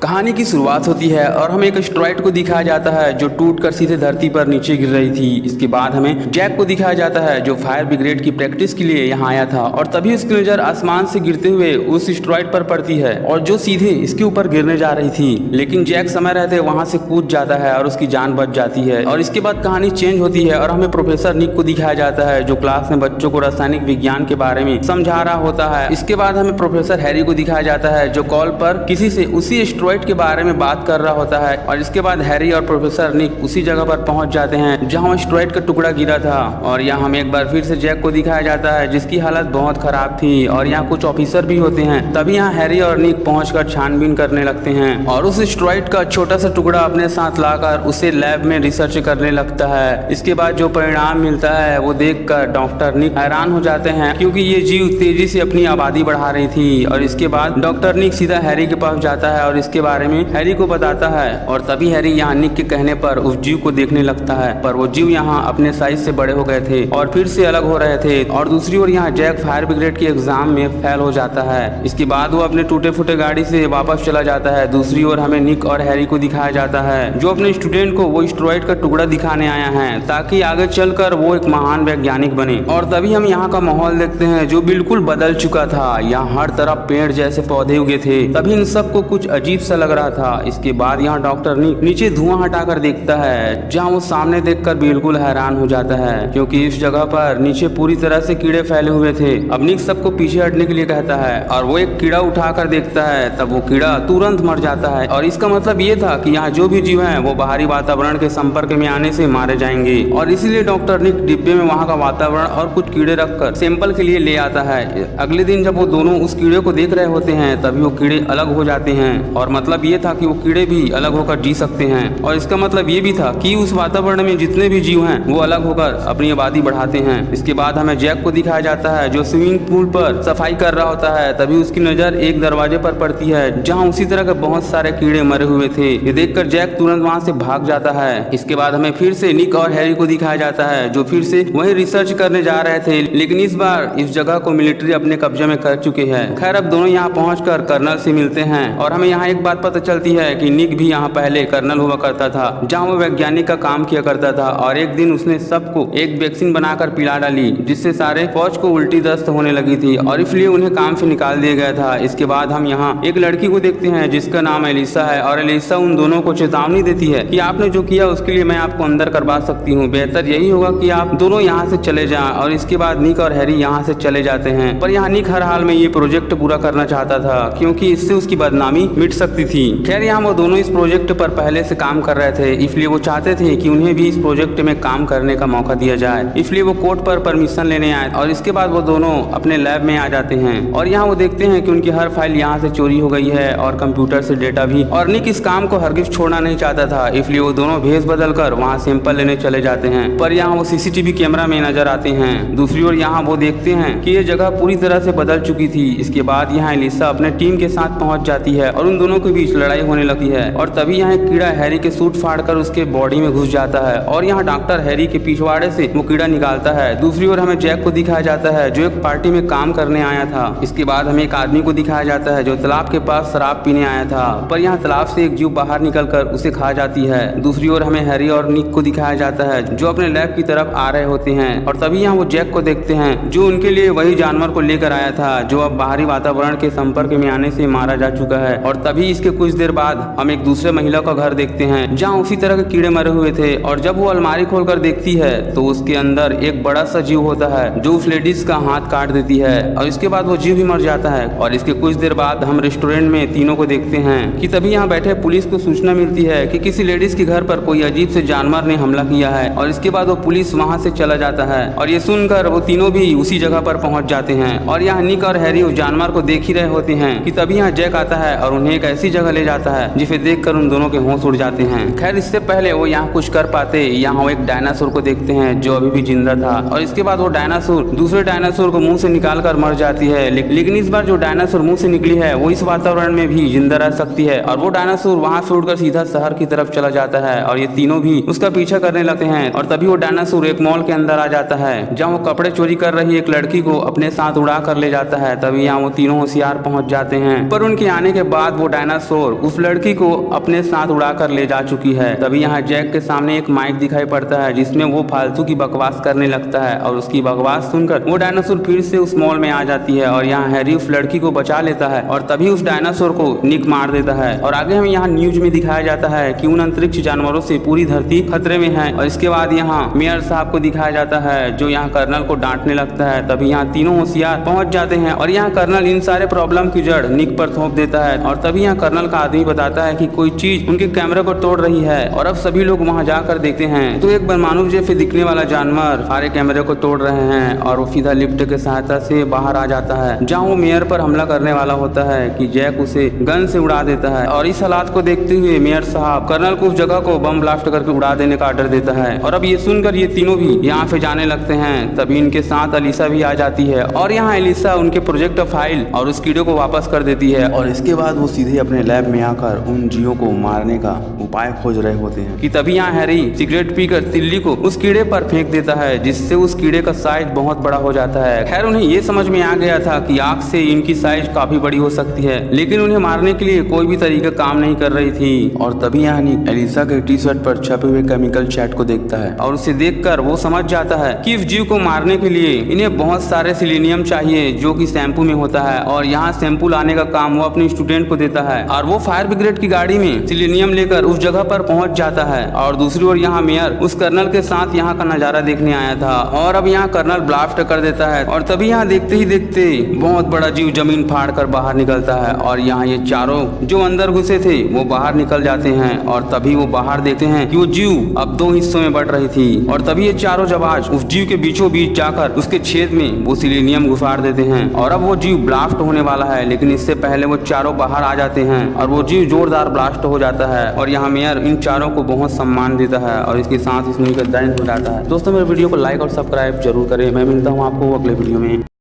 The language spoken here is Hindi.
कहानी की शुरुआत होती है और हमें एक एस्टेरॉयड को दिखाया जाता है जो टूटकर सीधे धरती पर नीचे गिर रही थी। इसके बाद हमें जैक को दिखाया जाता है जो फायर ब्रिगेड की प्रैक्टिस के लिए यहाँ आया था और तभी उसकी नजर आसमान से गिरते हुए उस एस्टेरॉयड पर पड़ती है और जो सीधे इसके ऊपर गिरने जा रही थी, लेकिन जैक समय रहते वहां से कूद जाता है और उसकी जान बच जाती है। और इसके बाद कहानी चेंज होती है और हमें प्रोफेसर निक को दिखाया जाता है जो क्लास में बच्चों को रासायनिक विज्ञान के बारे में समझा रहा होता है। इसके बाद हमें प्रोफेसर हैरी को दिखाया जाता है जो कॉल पर किसी से उसी एस्टेरॉयड के बारे में बात कर रहा होता है। और इसके बाद हैरी और प्रोफेसर निक उसी जगह पर पहुंच जाते हैं जहां एस्टेरॉयड का टुकड़ा गिरा था। और यहाँ हमें एक बार फिर से जैक को दिखाया जाता है जिसकी हालत बहुत खराब थी और यहाँ कुछ ऑफिसर भी होते हैं। तभी यहाँ हैरी और निक पहुंचकर छानबीन करने लगते हैं और उस एस्टेरॉयड का छोटा सा टुकड़ा अपने साथ लाकर उसे लैब में रिसर्च करने लगता है। इसके बाद जो परिणाम मिलता है वो देखकर डॉक्टर निक हैरान हो जाते हैं क्योंकि ये जीव तेजी से अपनी आबादी बढ़ा रही थी। और इसके बाद डॉक्टर निक सीधा हैरी के पास जाता है और इसके बारे में हैरी को बताता है। और तभी हैरी यहाँ निक के कहने पर उस जीव को देखने लगता है, पर वो जीव यहाँ अपने साइज से बड़े हो गए थे और फिर से अलग हो रहे थे। और दूसरी ओर यहाँ जैक फायर ब्रिगेड के एग्जाम में फेल हो जाता है। इसके बाद वो अपने टूटे फूटे गाड़ी से वापस चला जाता है। दूसरी ओर हमें निक और हैरी को दिखाया जाता है जो अपने स्टूडेंट को वो एस्टेरॉयड का टुकड़ा दिखाने आया है ताकि आगे चलकर वो एक महान वैज्ञानिक बने। और तभी हम यहाँ का माहौल देखते हैं जो बिल्कुल बदल चुका था। यहाँ हर तरफ पेड़ जैसे पौधे उगे थे। तभी इन सबको कुछ अजीब सा लग रहा था। इसके बाद यहाँ डॉक्टर निक नीचे धुआं हटाकर देखता है जहाँ वो सामने देखकर बिल्कुल हैरान हो जाता है क्योंकि इस जगह पर नीचे पूरी तरह से कीड़े फैले हुए थे। अब निक सबको पीछे हटने के लिए कहता है और वो एक कीड़ा उठाकर देखता है, तब वो कीड़ा तुरंत मर जाता है। और इसका मतलब ये था कि यहाँ जो भी जीव हैं वो बाहरी वातावरण के संपर्क में आने से मारे जाएंगे। और इसीलिए डॉक्टर निक डिब्बे में वहाँ का वातावरण और कुछ कीड़े रखकर सैंपल के लिए ले आता है। अगले दिन जब वो दोनों उस कीड़े को देख रहे होते हैं तभी वो कीड़े अलग हो जाते हैं और मतलब ये था कि वो कीड़े भी अलग होकर जी सकते हैं। और इसका मतलब ये भी था कि उस वातावरण में जितने भी जीव हैं वो अलग होकर अपनी आबादी बढ़ाते हैं। इसके बाद हमें जैक को दिखाया जाता है जो स्विमिंग पूल पर सफाई कर रहा होता है। तभी उसकी नजर एक दरवाजे पर पड़ती है जहां उसी तरह के बहुत सारे कीड़े मरे हुए थे। ये देखकर जैक तुरंत वहां से भाग जाता है। इसके बाद हमें फिर से निक और हैरी को दिखाया जाता है जो फिर से वही रिसर्च करने जा रहे थे, लेकिन इस बार इस जगह को मिलिट्री अपने कब्जे में कर चुके हैं। खैर अब दोनों यहाँ पहुंचकर कर्नल से मिलते हैं और हमें यहाँ एक बात पता चलती है कि निक भी यहाँ पहले कर्नल हुआ करता था जहाँ वो वैज्ञानिक का काम किया करता था। और एक दिन उसने सबको एक वैक्सीन बनाकर पिला डाली जिससे सारे फौज को उल्टी दस्त होने लगी थी और इसलिए उन्हें काम से निकाल दिया गया था। इसके बाद हम यहाँ एक लड़की को देखते हैं जिसका नाम एलिसा है और एलिसा उन दोनों को चेतावनी देती है कि आपने जो किया उसके लिए मैं आपको अंदर करवा सकती हूँ, बेहतर यही होगा कि आप दोनों यहाँ से चले जाएं। और इसके बाद निक और हैरी यहाँ से चले जाते हैं, पर यहाँ निक हर हाल में ये प्रोजेक्ट पूरा करना चाहता था क्योंकि इससे उसकी बदनामी मिट सकती थी। खैर यहाँ वो दोनों इस प्रोजेक्ट पर पहले से काम कर रहे थे, इसलिए वो चाहते थे कि उन्हें भी इस प्रोजेक्ट में काम करने का मौका दिया जाए। इसलिए वो कोर्ट पर परमिशन लेने आए और इसके बाद वो दोनों अपने लैब में आ जाते हैं और यहाँ वो देखते हैं कि उनकी हर फाइल यहाँ से चोरी हो गई है और कंप्यूटर से डेटा भी। और निक इस काम को हरगिज छोड़ना नहीं चाहता था, इसलिए वो दोनों भेष बदल कर वहाँ सैंपल लेने चले जाते हैं, पर यहाँ वो सीसीटीवी कैमरा में नजर आते हैं। दूसरी ओर यहाँ वो देखते हैं कि ये जगह पूरी तरह से बदल चुकी थी। इसके बाद यहाँ एलिसा अपने टीम के साथ पहुंच जाती है और उन दोनों के बीच लड़ाई होने लगती है। और तभी यहाँ एक कीड़ा हैरी के सूट फाड़कर उसके बॉडी में घुस जाता है और यहाँ डॉक्टर हैरी के पिछवाड़े से वो कीड़ा निकालता है। दूसरी ओर हमें जैक को दिखाया जाता है जो एक पार्टी में काम करने आया था। इसके बाद हमें एक आदमी को दिखाया जाता है जो तालाब के पास शराब पीने आया था, पर यहाँ तालाब से एक जीव बाहर निकलकर उसे खा जाती है। दूसरी ओर हमें हैरी और निक को दिखाया जाता है जो अपने लैब की तरफ आ रहे होते हैं। और तभी यहाँ वो जैक को देखते हैं जो उनके लिए वही जानवर को लेकर आया था जो अब बाहरी वातावरण के संपर्क में आने से मारा जा चुका है। और तभी इसके कुछ देर बाद हम एक दूसरे महिला का घर देखते हैं जहाँ उसी तरह के कीड़े मरे हुए थे। और जब वो अलमारी खोलकर देखती है तो उसके अंदर एक बड़ा सा जीव होता है जो उस लेडीज का हाथ काट देती है और इसके बाद वो जीव भी मर जाता है। और इसके कुछ देर बाद हम रेस्टोरेंट में तीनों को देखते हैं कि तभी यहाँ बैठे पुलिस को सूचना मिलती है कि किसी लेडीज के घर पर कोई अजीब से जानवर ने हमला किया है। और इसके बाद वो पुलिस वहाँ से चला जाता है और ये सुनकर वो तीनों भी उसी जगह पर पहुंच जाते हैं। और यहाँ निक और हैरी उस जानवर को देख ही रहे होते हैं कि तभी यहाँ जैक आता है और उन्हें एक ऐसी जगह ले जाता है जिसे देखकर उन दोनों के होश उड़ जाते हैं। खैर इससे पहले वो यहाँ कुछ कर पाते, यहाँ वो एक डायनासोर को देखते हैं जो अभी भी जिंदा था। और इसके बाद वो डायनासोर दूसरे डायनासोर को मुंह से निकाल कर मर जाती है, लेकिन इस बार जो डायनासोर मुंह से निकली है वो इस वातावरण में भी जिंदा रह सकती है। और वो डायनासोर वहाँ से उड़कर सीधा शहर की तरफ चला जाता है और ये तीनों भी उसका पीछा करने लगते हैं। और तभी वो डायनासोर एक मॉल के अंदर आ जाता है जहाँ वो कपड़े चोरी कर रही एक लड़की को अपने साथ उड़ा कर ले जाता है। तभी यहाँ वो तीनों होशियार पहुंच जाते हैं, पर उनके आने के बाद वो डायनासोर डायनासोर उस लड़की को अपने साथ उड़ा कर ले जा चुकी है। तभी यहाँ जैक के सामने एक माइक दिखाई पड़ता है जिसमें वो फालतू की बकवास करने लगता है और उसकी बकवास सुनकर वो डायनासोर फिर से उस मॉल में आ जाती है और यहाँ हैरी उस लड़की को बचा लेता है और तभी उस डायनासोर को निक मार देता है। और आगे हमें यहाँ न्यूज में दिखाया जाता है कि उन अंतरिक्ष जानवरों से पूरी धरती खतरे में है। और इसके बाद यहाँ मेयर साहब को दिखाया जाता है जो यहाँ कर्नल को डांटने लगता है। तभी यहाँ तीनों होशियार पहुंच जाते हैं और यहाँ कर्नल इन सारे प्रॉब्लम की जड़ निक पर थोप देता है। और तभी यहाँ कर्नल का आदमी बताता है कि कोई चीज उनके कैमरे को तोड़ रही है और अब सभी लोग वहाँ जाकर देखते हैं तो एक मानव जैसे दिखने वाला जानवर सारे कैमरे को तोड़ रहे हैं और वो सीधा लिफ्ट के सहायता से बाहर आ जाता है जहाँ वो मेयर पर हमला करने वाला होता है कि जैक उसे गन से उड़ा देता है। और इस हालात को देखते हुए मेयर साहब कर्नल को उस जगह को बम ब्लास्ट करके उड़ा देने का ऑर्डर देता है। और अब ये सुनकर ये तीनों भी यहाँ से जाने लगते हैं। तभी इनके साथ अलीसा भी आ जाती है और यहाँ एलिसा उनके प्रोजेक्ट फाइल और उस कीड़े को वापस कर देती है। और इसके बाद वो सीधे अपने लैब में आकर उन जीवों को मारने का उपाय खोज रहे होते हैं कि तभी यहाँ हैरी सिगरेट पीकर तिल्ली को उस कीड़े पर फेंक देता है जिससे उस कीड़े का साइज बहुत बड़ा हो जाता है। खैर उन्हें ये समझ में आ गया था कि आग से इनकी साइज काफी बड़ी हो सकती है लेकिन उन्हें मारने के लिए कोई भी तरीका काम नहीं कर रही थी। और तभी यहाँ निक एलिसा के टी शर्ट पर छपे हुए केमिकल चैट को देखता है और उसे देखकर वो समझ जाता है कि इस जीव को मारने के लिए इन्हें बहुत सारे सिलीनियम चाहिए जो कि शैम्पू में होता है और यहाँ शैम्पू लाने का काम वो अपने स्टूडेंट को देता है और वो फायर ब्रिगेड की गाड़ी में सिलीनियम लेकर उस जगह पर पहुंच जाता है। और दूसरी ओर यहाँ मेयर उस कर्नल के साथ यहाँ का नजारा देखने आया था और अब यहाँ कर्नल ब्लास्ट कर देता है और तभी यहाँ देखते ही देखते बहुत बड़ा जीव जमीन फाड़ कर बाहर निकलता है और यहाँ ये चारों जो अंदर घुसे थे वो बाहर निकल जाते हैं। और तभी वो बाहर देखते हैं कि वो जीव अब दो हिस्सों में बढ़ रही थी और तभी ये चारों जवाज उस जीव के बीचों बीच जाकर उसके छेद में वो सिलीनियम घुसाड़ देते हैं और अब वो जीव ब्लास्ट होने वाला है लेकिन इससे पहले वो चारों बाहर आ जाते हैं और वो जीव जोरदार ब्लास्ट हो जाता है। और यहाँ मेयर इन चारों को बहुत सम्मान देता है और इसके साथ इस मूवी का एंड हो जाता है। दोस्तों मेरे वीडियो को लाइक और सब्सक्राइब जरूर करें। मैं मिलता हूँ आपको अगले वीडियो में।